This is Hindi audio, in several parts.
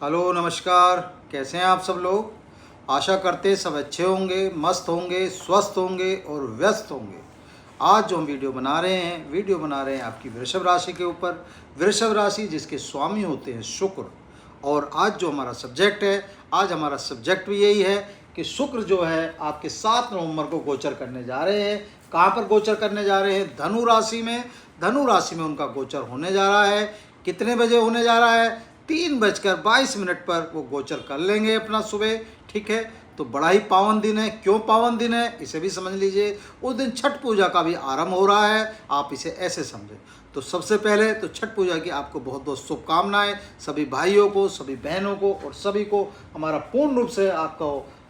हेलो नमस्कार। कैसे हैं आप सब लोग। आशा करते सब अच्छे होंगे, मस्त होंगे, स्वस्थ होंगे और व्यस्त होंगे। आज जो हम वीडियो बना रहे हैं आपकी वृषभ राशि के ऊपर। वृषभ राशि जिसके स्वामी होते हैं शुक्र। और आज जो हमारा सब्जेक्ट है, आज हमारा सब्जेक्ट भी यही है कि शुक्र जो है आपके 7 नवंबर को गोचर करने जा रहे हैं। कहाँ पर गोचर करने जा रहे हैं? धनु राशि में। धनु राशि में उनका गोचर होने जा रहा है। कितने बजे होने जा रहा है? 3:22 पर वो गोचर कर लेंगे अपना सुबह। ठीक है, तो बड़ा ही पावन दिन है। क्यों पावन दिन है इसे भी समझ लीजिए। उस दिन छठ पूजा का भी आरंभ हो रहा है, आप इसे ऐसे समझें। तो सबसे पहले तो छठ पूजा की आपको बहुत बहुत शुभकामनाएं। सभी भाइयों को, सभी बहनों को और सभी को हमारा पूर्ण रूप से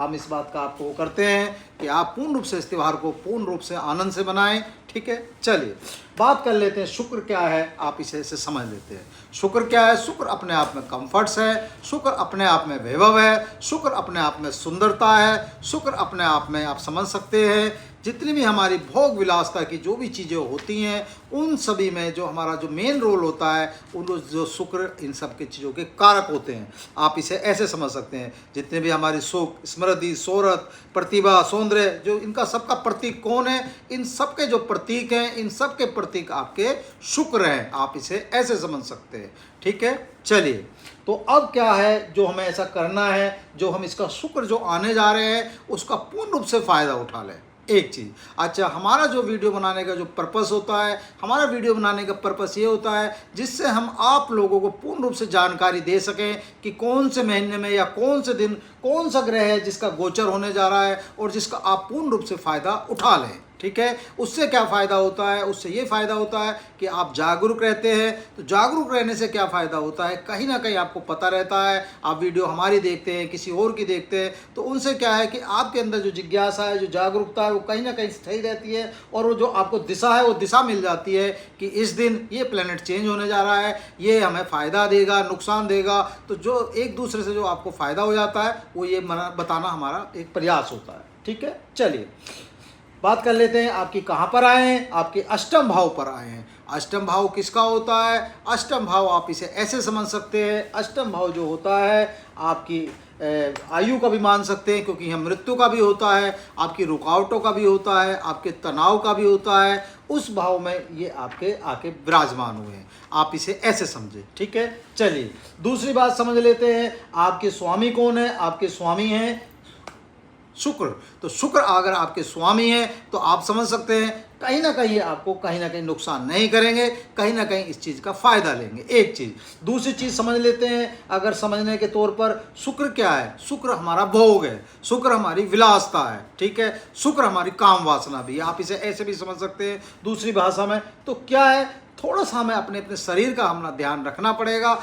हम इस बात का आपको करते हैं कि आप पूर्ण रूप से इस त्यौहार को पूर्ण रूप से आनंद से बनाएं। ठीक है, चलिए बात कर लेते हैं शुक्र क्या है, आप इसे ऐसे समझ लेते हैं। शुक्र क्या है? शुक्र अपने आप में कंफर्ट्स है, शुक्र अपने आप में वैभव है, शुक्र अपने आप में सुंदरता है, शुक्र अपने आप में आप समझ सकते हैं जितनी भी हमारी भोग विलासता की जो भी चीज़ें होती हैं उन सभी में जो हमारा जो मेन रोल होता है उन जो शुक्र इन सब की चीज़ों के कारक होते हैं। आप इसे ऐसे समझ सकते हैं जितने भी हमारी सुख, समृद्धि, शोहरत, प्रतिभा, सौंदर्य, जो इनका सबका प्रतीक कौन है? इन सबके जो प्रतीक हैं, इन सबके प्रतीक आपके शुक्र हैं। आप इसे ऐसे समझ सकते हैं। ठीक है, चलिए तो अब क्या है जो हमें ऐसा करना है, जो हम इसका शुक्र जो आने जा रहे हैं उसका पूर्ण रूप से फ़ायदा उठा लें। एक चीज़, अच्छा, हमारा जो वीडियो बनाने का जो पर्पस होता है, हमारा वीडियो बनाने का पर्पस ये होता है जिससे हम आप लोगों को पूर्ण रूप से जानकारी दे सकें कि कौन से महीने में या कौन से दिन कौन सा ग्रह है जिसका गोचर होने जा रहा है और जिसका आप पूर्ण रूप से फ़ायदा उठा लें। ठीक है, उससे क्या फ़ायदा होता है? उससे ये फ़ायदा होता है कि आप जागरूक रहते हैं। तो जागरूक रहने से क्या फ़ायदा होता है? कहीं ना कहीं आपको पता रहता है। आप वीडियो हमारी देखते हैं, किसी और की देखते हैं, तो उनसे क्या है कि आपके अंदर जो जिज्ञासा है, जो जागरूकता है, वो कहीं ना कहीं सही रहती है और वो जो आपको दिशा है वो दिशा मिल जाती है कि इस दिन ये प्लेनेट चेंज होने जा रहा है, ये हमें फ़ायदा देगा, नुकसान देगा। तो जो एक दूसरे से जो आपको फ़ायदा हो जाता है वो ये बताना हमारा एक प्रयास होता है। ठीक है, चलिए बात कर लेते हैं। आपकी कहाँ पर आए हैं? आपके अष्टम भाव पर आए हैं। अष्टम भाव किसका होता है? अष्टम भाव आप इसे ऐसे समझ सकते हैं, अष्टम भाव जो होता है आपकी आयु का भी मान सकते हैं क्योंकि हम मृत्यु का भी होता है, आपकी रुकावटों का भी होता है, आपके तनाव का भी होता है। उस भाव में ये आपके आके विराजमान हुए हैं, आप इसे ऐसे समझें। ठीक है, चलिए दूसरी बात समझ लेते हैं। आपके स्वामी कौन है? आपके स्वामी हैं शुक्र। तो शुक्र अगर आपके स्वामी हैं तो आप समझ सकते हैं कहीं ना कहीं आपको कहीं ना कहीं नुकसान नहीं करेंगे, कहीं ना कहीं इस चीज़ का फ़ायदा लेंगे। एक चीज़, दूसरी चीज़ समझ लेते हैं अगर समझने के तौर पर। शुक्र क्या है? शुक्र हमारा भोग है, शुक्र हमारी विलासता है। ठीक है, शुक्र हमारी काम वासना भी है, आप इसे ऐसे भी समझ सकते हैं दूसरी भाषा में। तो क्या है, थोड़ा सा हमें अपने अपने शरीर का हमारा ध्यान रखना पड़ेगा।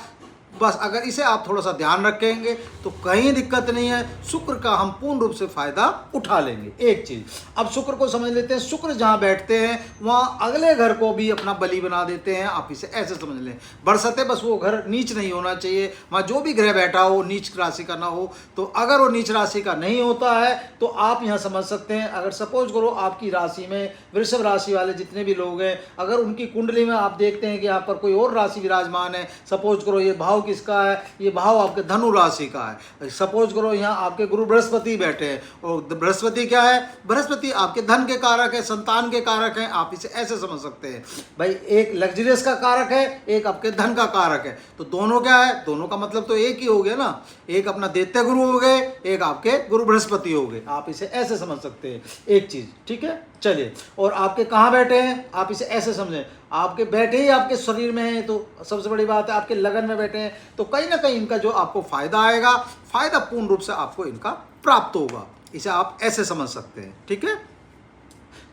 बस अगर इसे आप थोड़ा सा ध्यान रखेंगे तो कहीं दिक्कत नहीं है, शुक्र का हम पूर्ण रूप से फायदा उठा लेंगे। एक चीज, अब शुक्र को समझ लेते हैं। शुक्र जहाँ बैठते हैं वहाँ अगले घर को भी अपना बलि बना देते हैं, आप इसे ऐसे समझ लें। बरसते बस वो घर नीच नहीं होना चाहिए, वहाँ जो भी ग्रह बैठा हो नीच राशि का ना हो। तो अगर वो नीच राशि का नहीं होता है तो आप यहाँ समझ सकते हैं, अगर सपोज करो आपकी राशि में वृषभ राशि वाले जितने भी लोग हैं, अगर उनकी कुंडली में आप देखते हैं कि यहाँ पर कोई और राशि विराजमान है, सपोज करो ये भाव किसका है? ये भाव आपके धनु राशि का है। सपोज करो यहाँ आपके गुरु बृहस्पति बैठे हैं और बृहस्पति क्या है? बृहस्पति आपके धन के कारक है, संतान के कारक हैं, आप इसे ऐसे समझ सकते हैं। भाई एक लग्जरियस का कारक है, एक आपके धन का कारक है, तो दोनों क्या है? दोनों का मतलब तो एक ही हो गया ना। एक अपना दैत्य गुरु हो गए, एक आपके गुरु बृहस्पति हो गए, आप इसे ऐसे समझ सकते हैं। एक चीज, ठीक है, चलिए। और आपके कहाँ बैठे हैं? आप इसे ऐसे समझें, आपके बैठे ही आपके शरीर में है, तो सबसे बड़ी बात है आपके लगन में बैठे हैं, तो कहीं ना कहीं इनका जो आपको फायदा आएगा, फायदा पूर्ण रूप से आपको इनका प्राप्त होगा। इसे आप ऐसे समझ सकते हैं। ठीक है,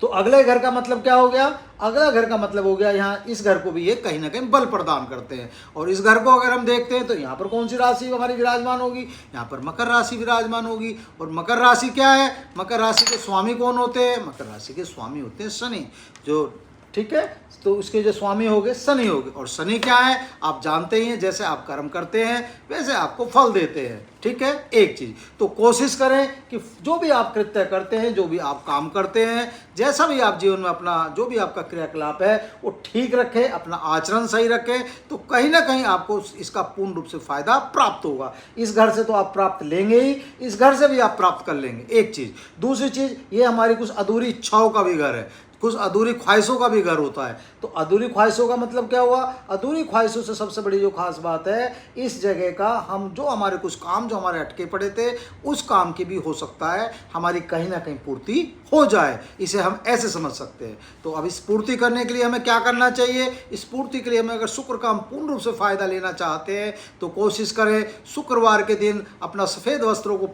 तो अगले घर का मतलब क्या हो गया? अगला घर का मतलब हो गया यहाँ इस घर को भी ये कहीं ना कहीं बल प्रदान करते हैं। और इस घर को अगर हम देखते हैं तो यहाँ पर कौन सी राशि हमारी विराजमान होगी? यहाँ पर मकर राशि विराजमान होगी। और मकर राशि क्या है? मकर राशि के स्वामी कौन होते हैं? मकर राशि के स्वामी होते हैं शनि, जो ठीक है। तो उसके जो स्वामी हो गए शनि हो गए, और शनि क्या है आप जानते ही हैं, जैसे आप कर्म करते हैं वैसे आपको फल देते हैं, ठीक है। एक चीज़ तो कोशिश करें कि जो भी आप कृत्य करते हैं, जो भी आप काम करते हैं, जैसा भी आप जीवन में अपना जो भी आपका क्रियाकलाप है वो ठीक रखें, अपना आचरण सही रखें, तो कहीं ना कहीं आपको इसका पूर्ण रूप से फायदा प्राप्त होगा। इस घर से तो आप प्राप्त लेंगे ही, इस घर से भी आप प्राप्त कर लेंगे, एक चीज़। दूसरी चीज़, ये हमारी कुछ अधूरी इच्छाओं का भी घर है, कुछ अधूरी ख्वाहिशों का भी घर होता है। तो अधूरी ख्वाहिशों का मतलब क्या हुआ? अधूरी ख्वाहिशों से सबसे बड़ी जो खास बात है, इस जगह का हम जो हमारे कुछ काम जो हमारे अटके पड़े थे, उस काम की भी हो सकता है हमारी कहीं ना कहीं पूर्ति हो जाए, इसे हम ऐसे समझ सकते हैं। तो अब इस पूर्ति करने के लिए हमें क्या करना चाहिए? इस पूर्ति के लिए हमें अगर शुक्र का हम पूर्ण रूप से फायदा लेना चाहते हैं तो कोशिश करें शुक्रवार के दिन अपना सफ़ेद वस्त्रों को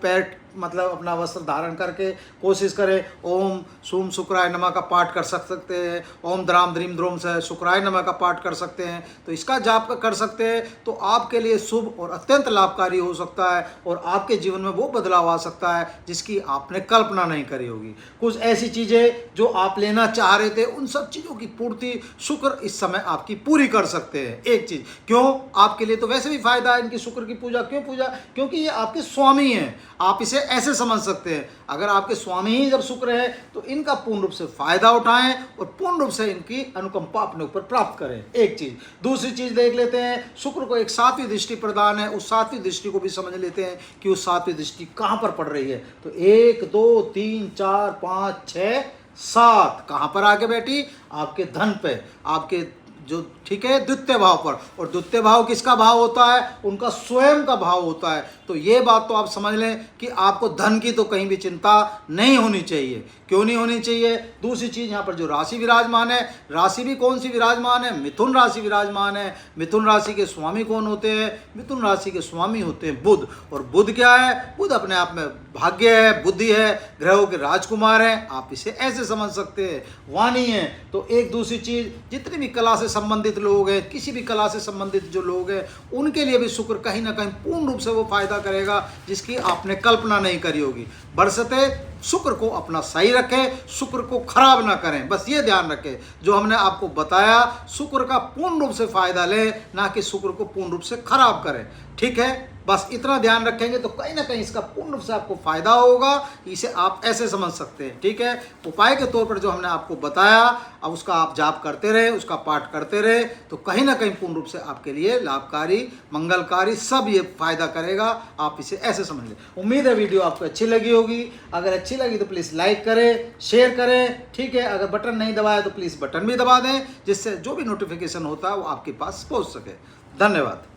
मतलब अपना वस्त्र धारण करके कोशिश करें ओम सूम शुक्राय नमः का पाठ कर सकते हैं, ओम द्राम द्रीम द्रोम से शुक्राय नमः का पाठ कर सकते हैं, तो इसका जाप कर सकते हैं। तो आपके लिए शुभ और अत्यंत लाभकारी हो सकता है, और आपके जीवन में वो बदलाव आ सकता है जिसकी आपने कल्पना नहीं करी होगी। कुछ ऐसी चीज़ें जो आप लेना चाह रहे थे, उन सब चीज़ों की पूर्ति शुक्र इस समय आपकी पूरी कर सकते हैं। एक चीज़ क्यों, आपके लिए तो वैसे भी फायदा है इनकी शुक्र की पूजा। क्यों पूजा? क्योंकि ये आपके स्वामी हैं। आप इसे ऐसे समझ सकते हैं, अगर आपके स्वामी ही जब शुक्र है तो इनका पूर्ण रूप से फायदा उठाएं और पूर्ण रूप से इनकी अनुकंपा अपने ऊपर प्राप्त करें, एक चीज। दूसरी चीज देख लेते हैं, शुक्र को एक सातवीं दृष्टि प्रदान है, उस सातवीं दृष्टि को भी समझ लेते हैं कि उस सातवीं दृष्टि कहां पर पड़ रही है। तो 1 2 3 4 5 6 7 कहां पर आके बैठी? आपके धन पे, आपके जो ठीक है द्वितीय भाव पर। और द्वितीय भाव किसका भाव होता है? उनका स्वयं का भाव होता है। तो ये बात तो आप समझ लें कि आपको धन की तो कहीं भी चिंता नहीं होनी चाहिए। क्यों नहीं होनी चाहिए? दूसरी चीज़, यहाँ पर जो राशि विराजमान है, राशि भी कौन सी विराजमान है? मिथुन राशि विराजमान है। मिथुन राशि के स्वामी कौन होते हैं? मिथुन राशि के स्वामी होते हैं बुध। और बुध क्या है? बुध अपने आप में भाग्य है, बुद्धि है, ग्रहों के राजकुमार हैं, आप इसे ऐसे समझ सकते हैं, वाणी है। तो एक दूसरी चीज़, जितनी भी कला से संबंधित लोग हैं, किसी भी कला से संबंधित जो लोग हैं, उनके लिए भी शुक्र कहीं ना कहीं पूर्ण रूप से वो फायदा करेगा जिसकी आपने कल्पना नहीं करी होगी। बरसते शुक्र को अपना सही रखें, शुक्र को खराब ना करें, बस ये ध्यान रखें। जो हमने आपको बताया, शुक्र का पूर्ण रूप से फायदा लें, ना कि शुक्र को पूर्ण रूप से खराब करें, ठीक है। बस इतना ध्यान रखेंगे तो कहीं ना कहीं इसका पूर्ण रूप से आपको फायदा होगा। इसे आप ऐसे समझ सकते हैं, ठीक है। उपाय के तौर पर जो हमने आपको बताया, अब उसका आप जाप करते रहे, उसका पाठ करते रहे, तो कहीं ना कहीं पूर्ण रूप से आपके लिए लाभकारी, मंगलकारी, सब ये फायदा करेगा। आप इसे ऐसे समझ लें। उम्मीद है वीडियो आपको अच्छी लगी होगी। अगर अच्छी लगी तो प्लीज़ लाइक करें, शेयर करें, ठीक है। अगर बटन नहीं दबाया तो प्लीज़ बटन भी दबा दें, जिससे जो भी नोटिफिकेशन होता है वो आपके पास पहुँच सके। धन्यवाद।